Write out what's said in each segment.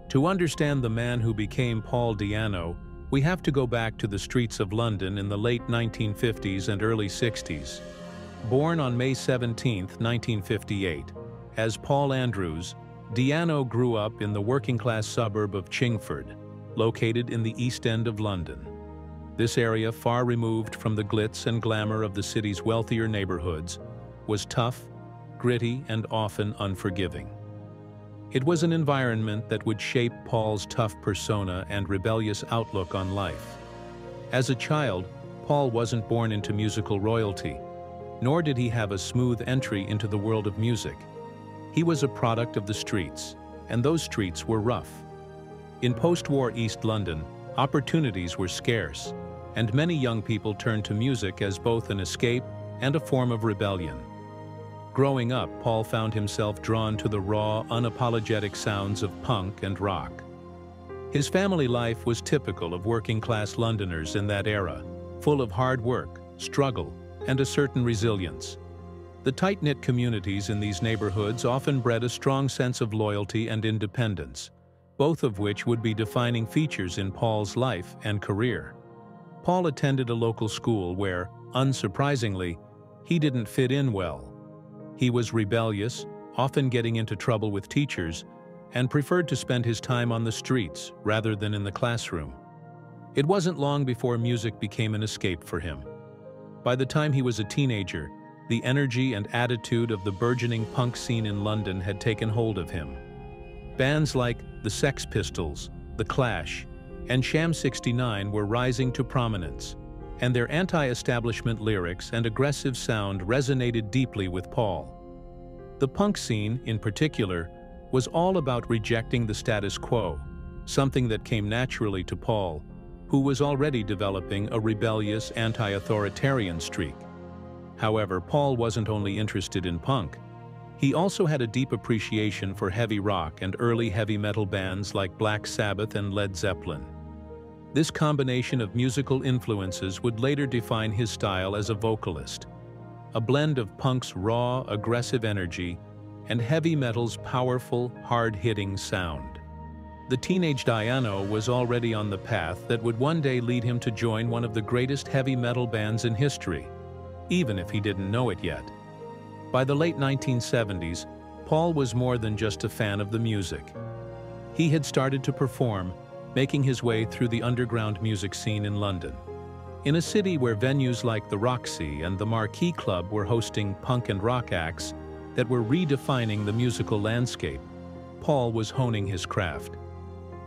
To understand the man who became Paul Di'Anno, we have to go back to the streets of London in the late 1950s and early 60s. Born on May 17, 1958, as Paul Andrews, Di'Anno grew up in the working-class suburb of Chingford, located in the East End of London. This area, far removed from the glitz and glamour of the city's wealthier neighborhoods, was tough, gritty, and often unforgiving. It was an environment that would shape Paul's tough persona and rebellious outlook on life. As a child, Paul wasn't born into musical royalty, nor did he have a smooth entry into the world of music. He was a product of the streets, and those streets were rough. In post-war East London, opportunities were scarce, and many young people turned to music as both an escape and a form of rebellion. Growing up, Paul found himself drawn to the raw, unapologetic sounds of punk and rock. His family life was typical of working-class Londoners in that era, full of hard work, struggle, and a certain resilience. The tight-knit communities in these neighborhoods often bred a strong sense of loyalty and independence, both of which would be defining features in Paul's life and career. Paul attended a local school where, unsurprisingly, he didn't fit in well. He was rebellious, often getting into trouble with teachers, and preferred to spend his time on the streets rather than in the classroom. It wasn't long before music became an escape for him. By the time he was a teenager, the energy and attitude of the burgeoning punk scene in London had taken hold of him. Bands like the Sex Pistols, The Clash, and Sham 69 were rising to prominence, and their anti-establishment lyrics and aggressive sound resonated deeply with Paul. The punk scene, in particular, was all about rejecting the status quo, something that came naturally to Paul, who was already developing a rebellious anti-authoritarian streak. However, Paul wasn't only interested in punk. He also had a deep appreciation for heavy rock and early heavy metal bands like Black Sabbath and Led Zeppelin. This combination of musical influences would later define his style as a vocalist, a blend of punk's raw, aggressive energy and heavy metal's powerful, hard-hitting sound. The teenage Di'Anno was already on the path that would one day lead him to join one of the greatest heavy metal bands in history, even if he didn't know it yet. By the late 1970s, Paul was more than just a fan of the music. He had started to perform, making his way through the underground music scene in London. In a city where venues like the Roxy and the Marquee Club were hosting punk and rock acts that were redefining the musical landscape, Paul was honing his craft.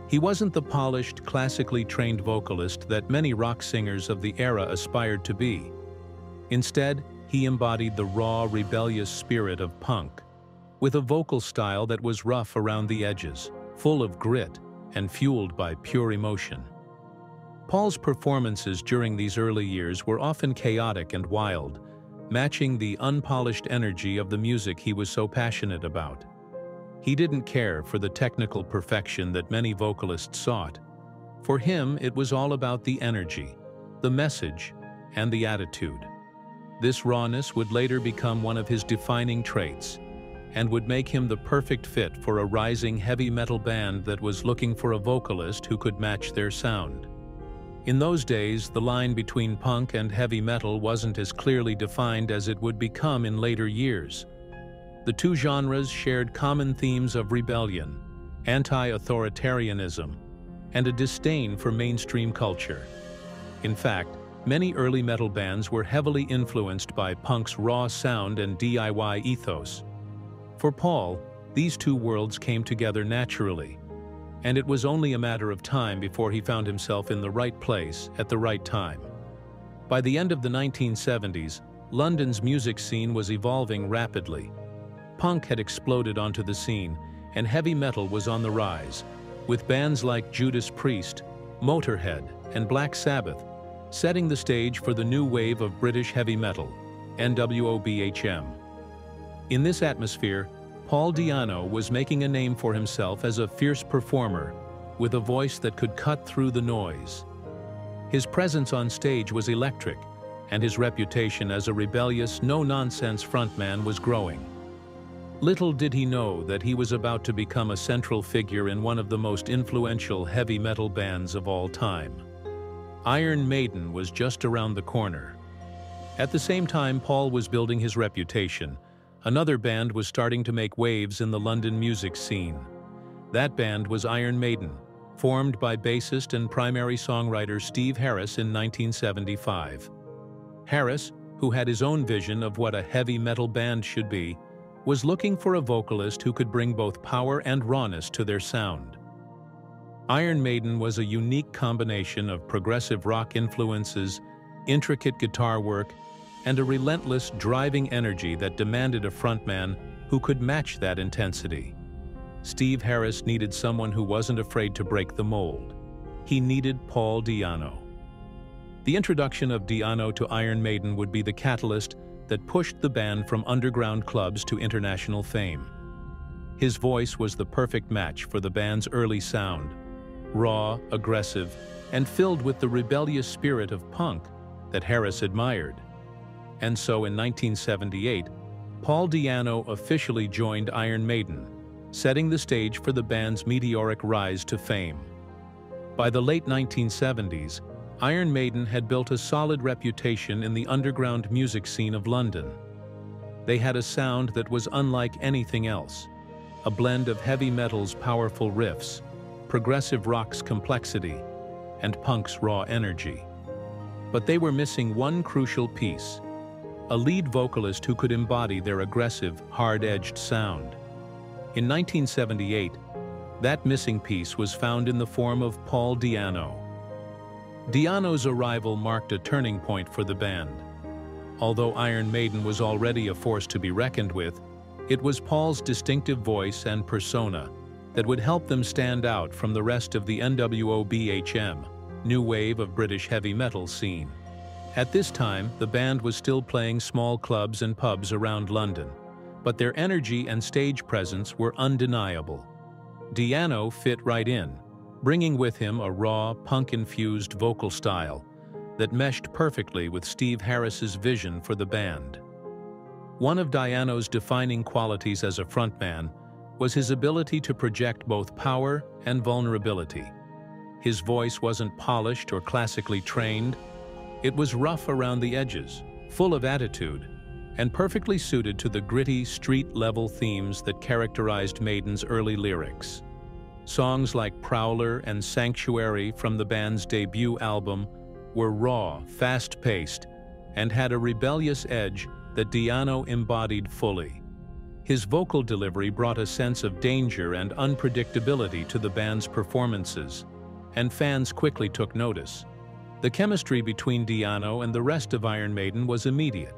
He wasn't the polished, classically trained vocalist that many rock singers of the era aspired to be. Instead, he embodied the raw, rebellious spirit of punk, with a vocal style that was rough around the edges, full of grit, and fueled by pure emotion. Paul's performances during these early years were often chaotic and wild, matching the unpolished energy of the music he was so passionate about. He didn't care for the technical perfection that many vocalists sought. For him, it was all about the energy, the message, and the attitude. This rawness would later become one of his defining traits, and would make him the perfect fit for a rising heavy metal band that was looking for a vocalist who could match their sound. In those days, the line between punk and heavy metal wasn't as clearly defined as it would become in later years. The two genres shared common themes of rebellion, anti-authoritarianism, and a disdain for mainstream culture. In fact, many early metal bands were heavily influenced by punk's raw sound and DIY ethos. For Paul, these two worlds came together naturally, and it was only a matter of time before he found himself in the right place at the right time. By the end of the 1970s, London's music scene was evolving rapidly. Punk had exploded onto the scene, and heavy metal was on the rise, with bands like Judas Priest, Motorhead, and Black Sabbath setting the stage for the new wave of British heavy metal, NWOBHM. In this atmosphere, Paul Di'Anno was making a name for himself as a fierce performer with a voice that could cut through the noise. His presence on stage was electric, and his reputation as a rebellious, no-nonsense frontman was growing. Little did he know that he was about to become a central figure in one of the most influential heavy metal bands of all time. Iron Maiden was just around the corner. At the same time Paul was building his reputation, another band was starting to make waves in the London music scene. That band was Iron Maiden, formed by bassist and primary songwriter Steve Harris in 1975. Harris, who had his own vision of what a heavy metal band should be, was looking for a vocalist who could bring both power and rawness to their sound. Iron Maiden was a unique combination of progressive rock influences, intricate guitar work, and a relentless, driving energy that demanded a frontman who could match that intensity. Steve Harris needed someone who wasn't afraid to break the mold. He needed Paul Di'Anno. The introduction of Di'Anno to Iron Maiden would be the catalyst that pushed the band from underground clubs to international fame. His voice was the perfect match for the band's early sound, raw, aggressive, and filled with the rebellious spirit of punk that Harris admired. And so in 1978, Paul Di'Anno officially joined Iron Maiden, setting the stage for the band's meteoric rise to fame. By the late 1970s, Iron Maiden had built a solid reputation in the underground music scene of London. They had a sound that was unlike anything else, a blend of heavy metal's powerful riffs, progressive rock's complexity, and punk's raw energy. But they were missing one crucial piece, a lead vocalist who could embody their aggressive, hard-edged sound. In 1978, that missing piece was found in the form of Paul Di'Anno. Di'Anno's arrival marked a turning point for the band. Although Iron Maiden was already a force to be reckoned with, it was Paul's distinctive voice and persona that would help them stand out from the rest of the NWO/BHM, new wave of British heavy metal scene. At this time, the band was still playing small clubs and pubs around London, but their energy and stage presence were undeniable. Di'Anno fit right in, bringing with him a raw, punk-infused vocal style that meshed perfectly with Steve Harris's vision for the band. One of Di'Anno's defining qualities as a frontman was his ability to project both power and vulnerability. His voice wasn't polished or classically trained. It was rough around the edges, full of attitude, and perfectly suited to the gritty, street-level themes that characterized Maiden's early lyrics. Songs like Prowler and Sanctuary from the band's debut album were raw, fast-paced, and had a rebellious edge that Di'Anno embodied fully. His vocal delivery brought a sense of danger and unpredictability to the band's performances, and fans quickly took notice. The chemistry between Di'Anno and the rest of Iron Maiden was immediate.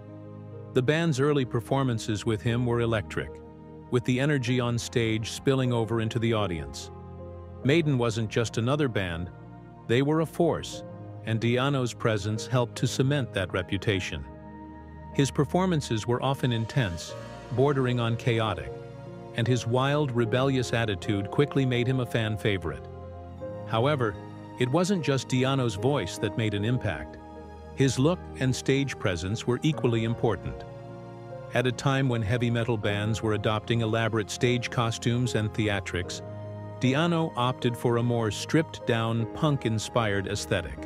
The band's early performances with him were electric, with the energy on stage spilling over into the audience. Maiden wasn't just another band, they were a force, and Di'Anno's presence helped to cement that reputation. His performances were often intense, bordering on chaotic, and his wild, rebellious attitude quickly made him a fan favorite. However, it wasn't just Di'Anno's voice that made an impact. His look and stage presence were equally important. At a time when heavy metal bands were adopting elaborate stage costumes and theatrics, Di'Anno opted for a more stripped-down, punk-inspired aesthetic.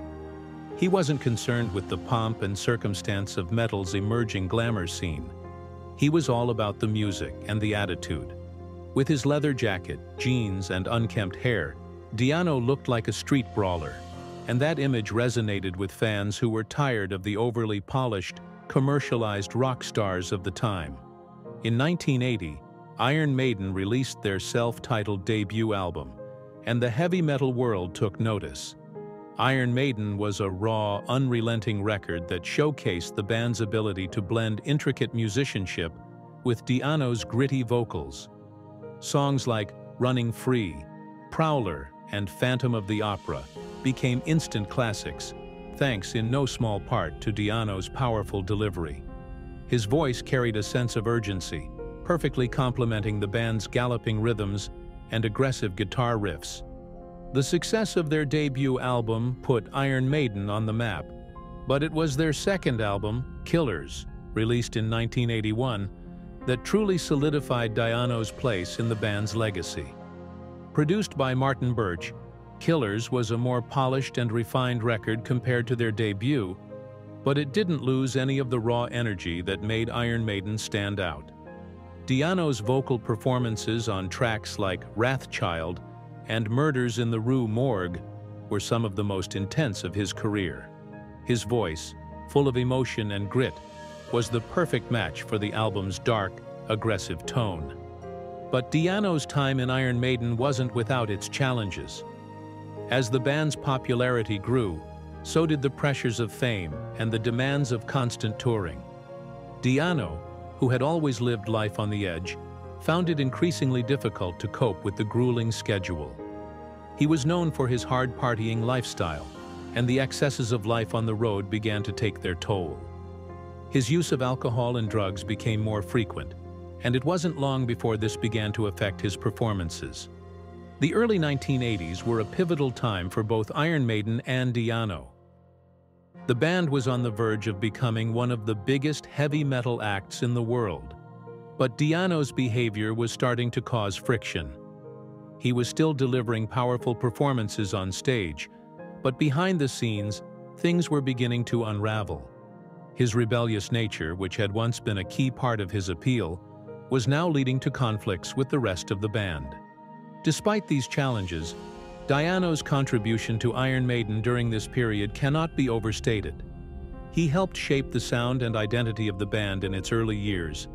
He wasn't concerned with the pomp and circumstance of metal's emerging glamour scene. He was all about the music and the attitude. With his leather jacket, jeans, and unkempt hair, Di'Anno looked like a street brawler, and that image resonated with fans who were tired of the overly polished, commercialized rock stars of the time. In 1980, Iron Maiden released their self-titled debut album, and the heavy metal world took notice. Iron Maiden was a raw, unrelenting record that showcased the band's ability to blend intricate musicianship with Di'Anno's gritty vocals. Songs like Running Free, Prowler, and Phantom of the Opera became instant classics, thanks in no small part to Di'Anno's powerful delivery. His voice carried a sense of urgency, perfectly complementing the band's galloping rhythms and aggressive guitar riffs. The success of their debut album put Iron Maiden on the map, but it was their second album, Killers, released in 1981, that truly solidified Di'Anno's place in the band's legacy. Produced by Martin Birch, Killers was a more polished and refined record compared to their debut, but it didn't lose any of the raw energy that made Iron Maiden stand out. Di'Anno's vocal performances on tracks like Wrathchild and Murders in the Rue Morgue were some of the most intense of his career. His voice, full of emotion and grit, was the perfect match for the album's dark, aggressive tone. But Di'Anno's time in Iron Maiden wasn't without its challenges. As the band's popularity grew, so did the pressures of fame and the demands of constant touring. Di'Anno, who had always lived life on the edge, found it increasingly difficult to cope with the grueling schedule. He was known for his hard-partying lifestyle, and the excesses of life on the road began to take their toll. His use of alcohol and drugs became more frequent, and it wasn't long before this began to affect his performances. The early 1980s were a pivotal time for both Iron Maiden and Di'Anno. The band was on the verge of becoming one of the biggest heavy metal acts in the world, but Di'Anno's behavior was starting to cause friction. He was still delivering powerful performances on stage, but behind the scenes, things were beginning to unravel. His rebellious nature, which had once been a key part of his appeal, was now leading to conflicts with the rest of the band. Despite these challenges, Di'Anno's contribution to Iron Maiden during this period cannot be overstated. He helped shape the sound and identity of the band in its early years,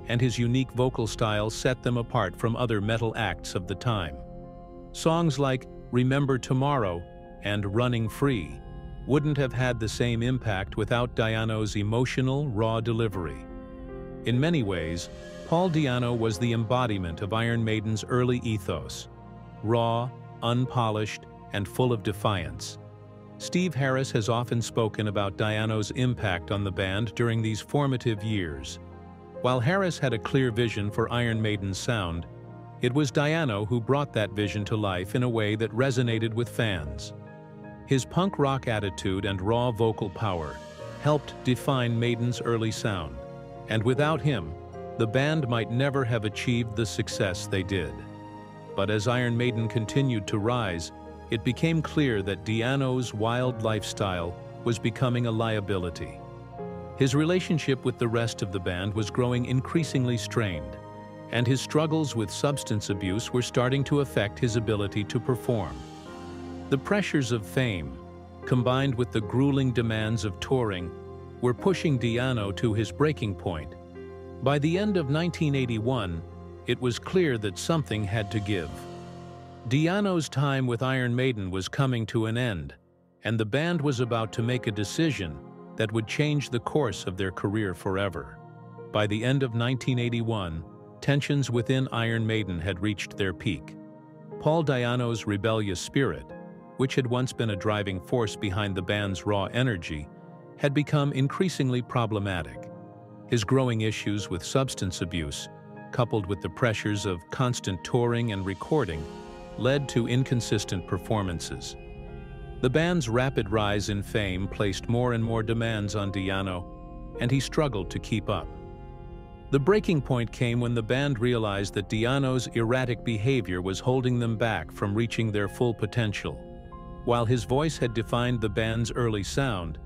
and his unique vocal style set them apart from other metal acts of the time. Songs like Remember Tomorrow and Running Free wouldn't have had the same impact without Di'Anno's emotional, raw delivery. In many ways, Paul Di'Anno was the embodiment of Iron Maiden's early ethos: raw, unpolished, and full of defiance. Steve Harris has often spoken about Di'Anno's impact on the band during these formative years. While Harris had a clear vision for Iron Maiden's sound, it was Di'Anno who brought that vision to life in a way that resonated with fans. His punk rock attitude and raw vocal power helped define Maiden's early sound, and without him, the band might never have achieved the success they did. But as Iron Maiden continued to rise, it became clear that Di'Anno's wild lifestyle was becoming a liability. His relationship with the rest of the band was growing increasingly strained, and his struggles with substance abuse were starting to affect his ability to perform. The pressures of fame, combined with the grueling demands of touring, were pushing Di'Anno to his breaking point. By the end of 1981, it was clear that something had to give. Di'Anno's time with Iron Maiden was coming to an end, and the band was about to make a decision that would change the course of their career forever. By the end of 1981, tensions within Iron Maiden had reached their peak. Paul Di'Anno's rebellious spirit, which had once been a driving force behind the band's raw energy, had become increasingly problematic. His growing issues with substance abuse, coupled with the pressures of constant touring and recording, led to inconsistent performances. The band's rapid rise in fame placed more and more demands on Di'Anno, and he struggled to keep up. The breaking point came when the band realized that Di'Anno's erratic behavior was holding them back from reaching their full potential. While his voice had defined the band's early sound,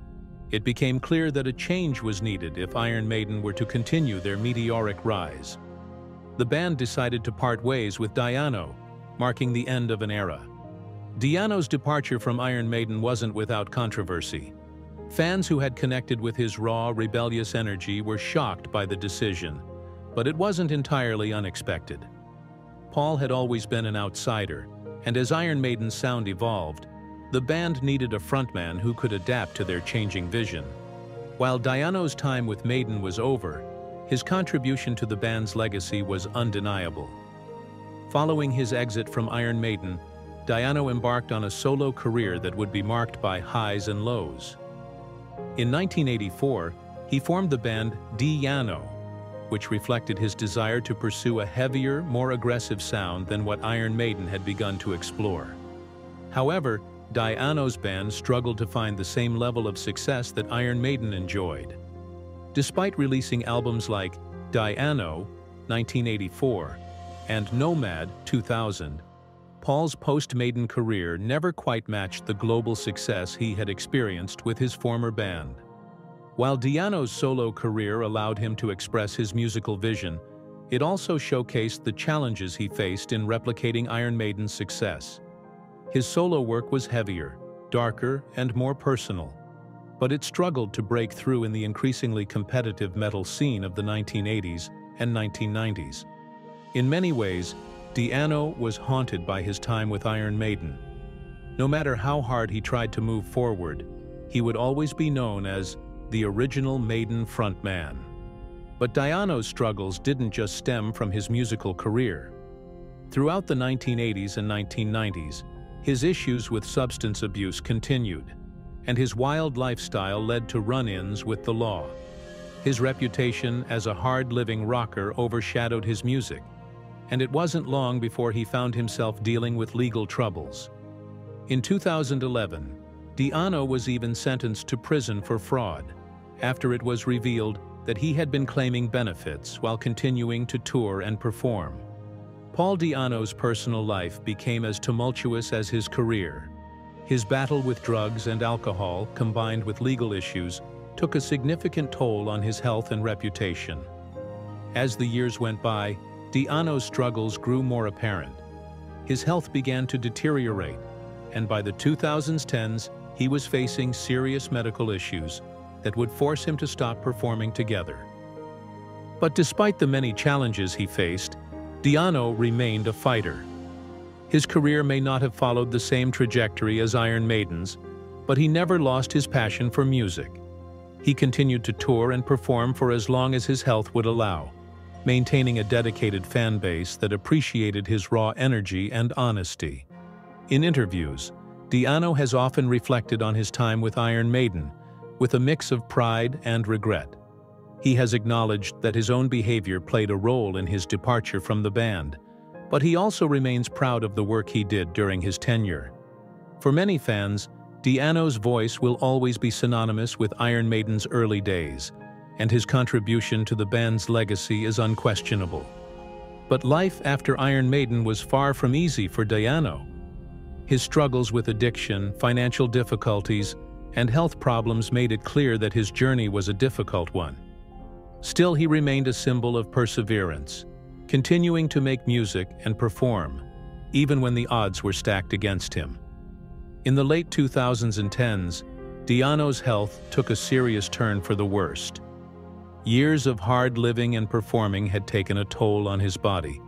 it became clear that a change was needed if Iron Maiden were to continue their meteoric rise. The band decided to part ways with Di'Anno, marking the end of an era. Di'Anno's departure from Iron Maiden wasn't without controversy. Fans who had connected with his raw, rebellious energy were shocked by the decision, but it wasn't entirely unexpected. Paul had always been an outsider, and as Iron Maiden's sound evolved, the band needed a frontman who could adapt to their changing vision. While Di'Anno's time with Maiden was over, his contribution to the band's legacy was undeniable. Following his exit from Iron Maiden, Di'Anno embarked on a solo career that would be marked by highs and lows. In 1984, he formed the band Di'Anno, which reflected his desire to pursue a heavier, more aggressive sound than what Iron Maiden had begun to explore. However, Di'Anno's band struggled to find the same level of success that Iron Maiden enjoyed. Despite releasing albums like Di'Anno 1984, and Nomad, 2000, Paul's post-Maiden career never quite matched the global success he had experienced with his former band. While Di'Anno's solo career allowed him to express his musical vision, it also showcased the challenges he faced in replicating Iron Maiden's success. His solo work was heavier, darker, and more personal, but it struggled to break through in the increasingly competitive metal scene of the 1980s and 1990s. In many ways, Di'Anno was haunted by his time with Iron Maiden. No matter how hard he tried to move forward, he would always be known as the original Maiden frontman. But Di'Anno's struggles didn't just stem from his musical career. Throughout the 1980s and 1990s, his issues with substance abuse continued, and his wild lifestyle led to run-ins with the law. His reputation as a hard-living rocker overshadowed his music, and it wasn't long before he found himself dealing with legal troubles. In 2011, Di'Anno was even sentenced to prison for fraud, after it was revealed that he had been claiming benefits while continuing to tour and perform. Paul Di'Anno's personal life became as tumultuous as his career. His battle with drugs and alcohol, combined with legal issues, took a significant toll on his health and reputation. As the years went by, Di'Anno's struggles grew more apparent. His health began to deteriorate, and by the 2010s, he was facing serious medical issues that would force him to stop performing together. But despite the many challenges he faced, Di'Anno remained a fighter. His career may not have followed the same trajectory as Iron Maiden's, but he never lost his passion for music. He continued to tour and perform for as long as his health would allow, maintaining a dedicated fan base that appreciated his raw energy and honesty. In interviews, Di'Anno has often reflected on his time with Iron Maiden, with a mix of pride and regret. He has acknowledged that his own behavior played a role in his departure from the band, but he also remains proud of the work he did during his tenure. For many fans, Di'Anno's voice will always be synonymous with Iron Maiden's early days, and his contribution to the band's legacy is unquestionable. But life after Iron Maiden was far from easy for Di'Anno. His struggles with addiction, financial difficulties, and health problems made it clear that his journey was a difficult one. Still, he remained a symbol of perseverance, continuing to make music and perform, even when the odds were stacked against him. In the late 2000s and 10s, Di'Anno's health took a serious turn for the worst. Years of hard living and performing had taken a toll on his body,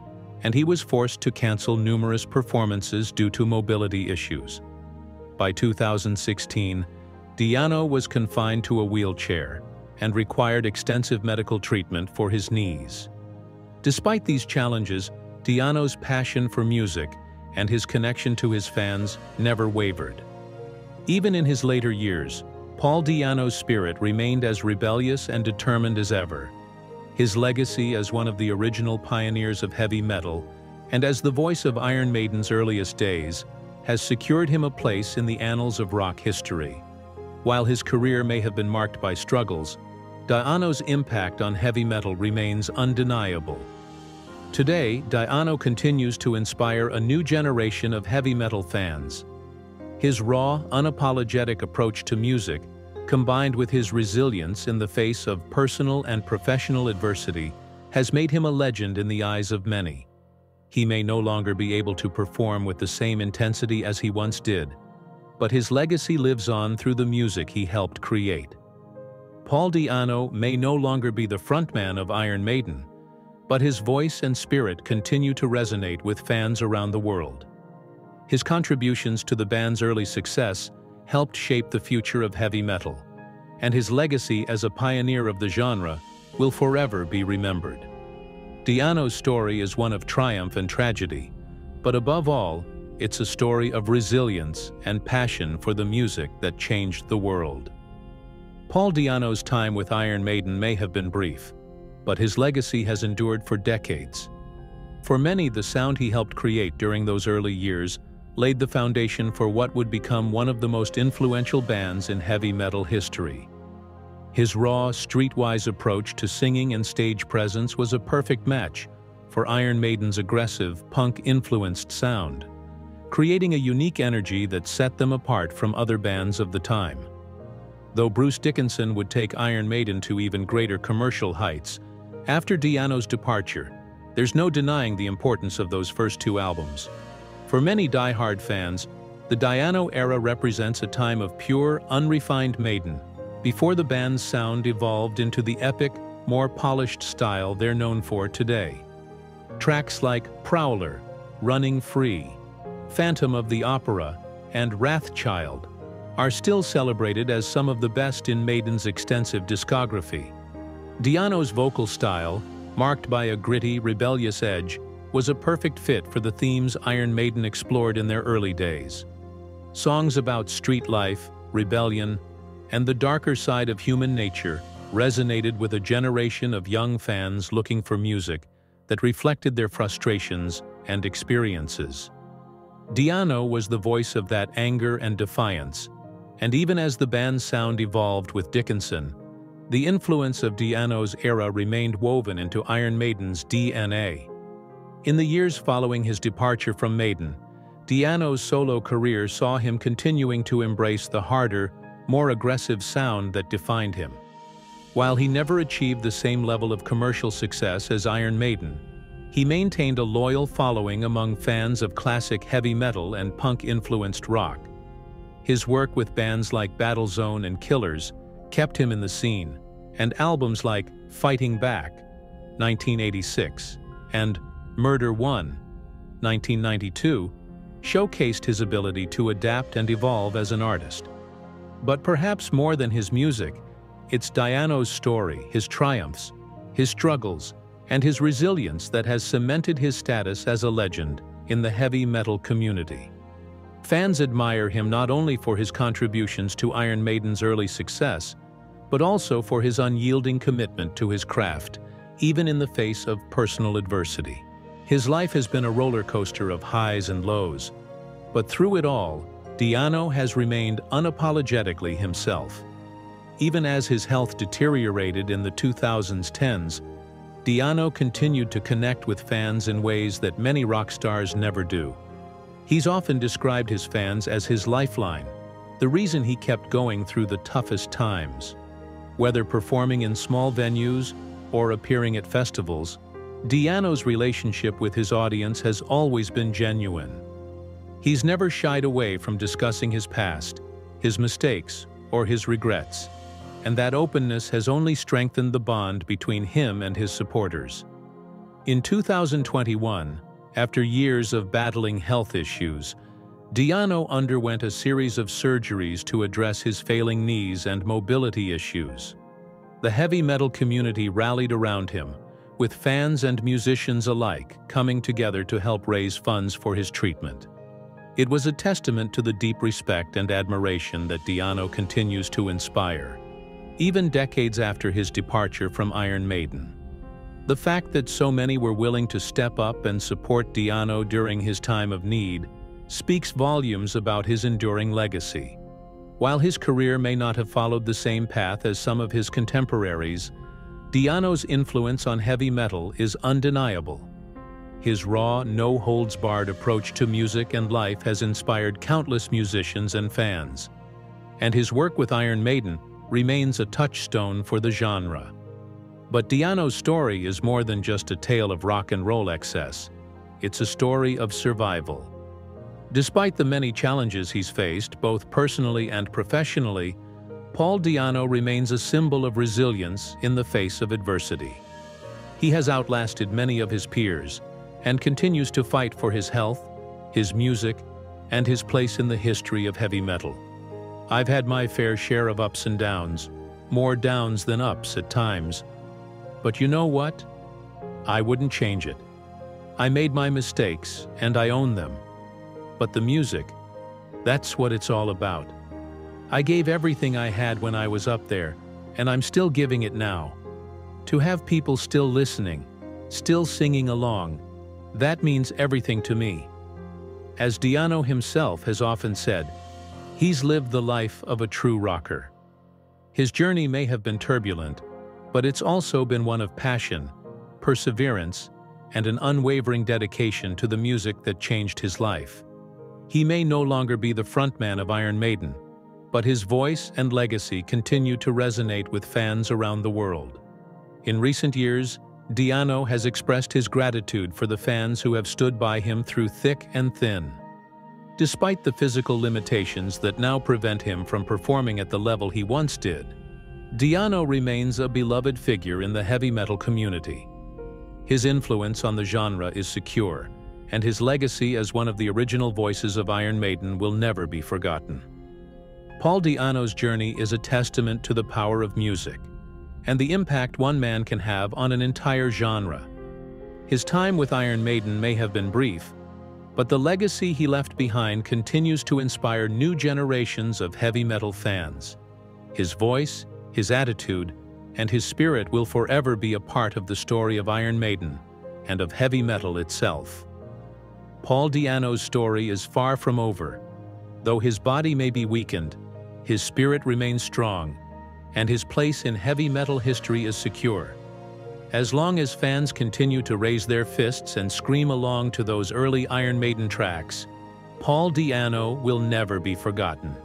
and he was forced to cancel numerous performances due to mobility issues. By 2016, Di'Anno was confined to a wheelchair and required extensive medical treatment for his knees. Despite these challenges, Di'Anno's passion for music and his connection to his fans never wavered. Even in his later years, Paul Di'Anno's spirit remained as rebellious and determined as ever. His legacy as one of the original pioneers of heavy metal and as the voice of Iron Maiden's earliest days has secured him a place in the annals of rock history. While his career may have been marked by struggles, Di'Anno's impact on heavy metal remains undeniable. Today, Di'Anno continues to inspire a new generation of heavy metal fans. His raw, unapologetic approach to music, combined with his resilience in the face of personal and professional adversity, has made him a legend in the eyes of many. He may no longer be able to perform with the same intensity as he once did, but his legacy lives on through the music he helped create. Paul Di'Anno may no longer be the frontman of Iron Maiden, but his voice and spirit continue to resonate with fans around the world. His contributions to the band's early success helped shape the future of heavy metal, and his legacy as a pioneer of the genre will forever be remembered. Di'Anno's story is one of triumph and tragedy, but above all, it's a story of resilience and passion for the music that changed the world. Paul Di'Anno's time with Iron Maiden may have been brief, but his legacy has endured for decades. For many, the sound he helped create during those early years laid the foundation for what would become one of the most influential bands in heavy metal history. His raw, streetwise approach to singing and stage presence was a perfect match for Iron Maiden's aggressive, punk-influenced sound, creating a unique energy that set them apart from other bands of the time. Though Bruce Dickinson would take Iron Maiden to even greater commercial heights, after Di'Anno's departure, there's no denying the importance of those first two albums. For many die-hard fans, the Di'Anno era represents a time of pure, unrefined Maiden, before the band's sound evolved into the epic, more polished style they're known for today. Tracks like Prowler, Running Free, Phantom of the Opera, and Wrathchild are still celebrated as some of the best in Maiden's extensive discography. Di'Anno's vocal style, marked by a gritty, rebellious edge, was a perfect fit for the themes Iron Maiden explored in their early days. Songs about street life, rebellion, and the darker side of human nature resonated with a generation of young fans looking for music that reflected their frustrations and experiences. Di'Anno was the voice of that anger and defiance, and even as the band's sound evolved with Dickinson, the influence of Di'Anno's era remained woven into Iron Maiden's DNA. In the years following his departure from Maiden, Di'Anno's solo career saw him continuing to embrace the harder, more aggressive sound that defined him. While he never achieved the same level of commercial success as Iron Maiden, he maintained a loyal following among fans of classic heavy metal and punk-influenced rock. His work with bands like Battlezone and Killers kept him in the scene, and albums like Fighting Back, 1986, and Murder One, 1992, showcased his ability to adapt and evolve as an artist. But perhaps more than his music, it's Di'Anno's story, his triumphs, his struggles, and his resilience that has cemented his status as a legend in the heavy metal community. Fans admire him not only for his contributions to Iron Maiden's early success, but also for his unyielding commitment to his craft, even in the face of personal adversity. His life has been a roller coaster of highs and lows, but through it all, Di'Anno has remained unapologetically himself. Even as his health deteriorated in the 2010s, Di'Anno continued to connect with fans in ways that many rock stars never do. He's often described his fans as his lifeline, the reason he kept going through the toughest times. Whether performing in small venues or appearing at festivals, Di'Anno's relationship with his audience has always been genuine. He's never shied away from discussing his past, his mistakes, or his regrets, and that openness has only strengthened the bond between him and his supporters. In 2021, after years of battling health issues, Di'Anno underwent a series of surgeries to address his failing knees and mobility issues. The heavy metal community rallied around him, with fans and musicians alike coming together to help raise funds for his treatment. It was a testament to the deep respect and admiration that Di'Anno continues to inspire, even decades after his departure from Iron Maiden. The fact that so many were willing to step up and support Di'Anno during his time of need speaks volumes about his enduring legacy. While his career may not have followed the same path as some of his contemporaries, Di'Anno's influence on heavy metal is undeniable. His raw, no-holds-barred approach to music and life has inspired countless musicians and fans, and his work with Iron Maiden remains a touchstone for the genre. But Di'Anno's story is more than just a tale of rock and roll excess. It's a story of survival. Despite the many challenges he's faced, both personally and professionally, Paul Di'Anno remains a symbol of resilience in the face of adversity. He has outlasted many of his peers and continues to fight for his health, his music, and his place in the history of heavy metal. I've had my fair share of ups and downs, more downs than ups at times. But you know what? I wouldn't change it. I made my mistakes, and I own them. But the music, that's what it's all about. I gave everything I had when I was up there, and I'm still giving it now. To have people still listening, still singing along, that means everything to me. As Di'Anno himself has often said, he's lived the life of a true rocker. His journey may have been turbulent, but it's also been one of passion, perseverance, and an unwavering dedication to the music that changed his life. He may no longer be the frontman of Iron Maiden, but his voice and legacy continue to resonate with fans around the world. In recent years, Anno has expressed his gratitude for the fans who have stood by him through thick and thin. Despite the physical limitations that now prevent him from performing at the level he once did, Anno remains a beloved figure in the heavy metal community. His influence on the genre is secure, and his legacy as one of the original voices of Iron Maiden will never be forgotten. Paul Di'Anno's journey is a testament to the power of music and the impact one man can have on an entire genre. His time with Iron Maiden may have been brief, but the legacy he left behind continues to inspire new generations of heavy metal fans. His voice, his attitude, and his spirit will forever be a part of the story of Iron Maiden and of heavy metal itself. Paul Di'Anno's story is far from over. Though his body may be weakened, his spirit remains strong, and his place in heavy metal history is secure. As long as fans continue to raise their fists and scream along to those early Iron Maiden tracks, Paul Di'Anno will never be forgotten.